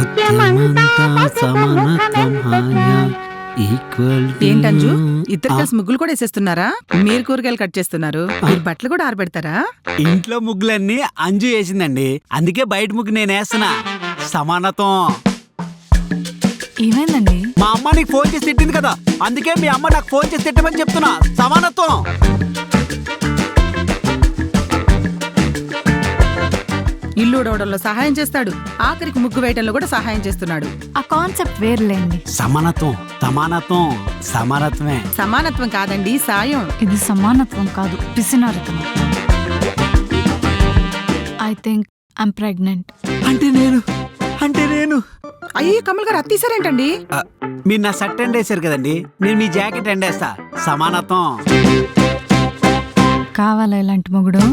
ఉద్యమంతా సమానత్వం హాయా ఈక్వాలిటీ. ఏంటంజు ఇద్దరు కలిసి ముగ్గులు కూడా వేసేస్తున్నారా? మీరు కూరగాయలు కట్ చేస్తున్నారు, మీరు బట్టలు కూడా ఆరబెడతారా? ఇంట్లో ముగ్గులన్నీ అంజు వేసిందండి, అందుకే బయట ముగ్గు నేను వేస్తున్నా. సమానత్వం. ఏమైందండి? మా అమ్మ నీకు ఫోన్ చేసి తిట్టింది కదా, అందుకే మీ అమ్మ నాకు ఫోన్ చేసి తిట్టమని చెప్తున్నా. సమానత్వం. ఇల్లు ఉడవడంలో సహాయం చేస్తాడు, ఆఖరికి ముగ్గు వేయటంలో కూడా సహాయం చేస్తున్నాడు. ఆ కాన్సెప్ట్ వేర్లేండి. సమానత్వం సమానత్వం సమానత్వమే. సమానత్వం కాదండి, సాయం. ఇది సమానత్వం కాదు, పిసినారితనం. I think I'm pregnant. అంటే నేను అయ్యే కమల్ గారు అత్తీసారేంటండి? మీరు నా షర్ట్ ఎండేశారు కదండి, నేను మీ జాకెట్ ఎండేస్తా. సమానత్వం. కావాలా ఇలాంటి మొగుడు?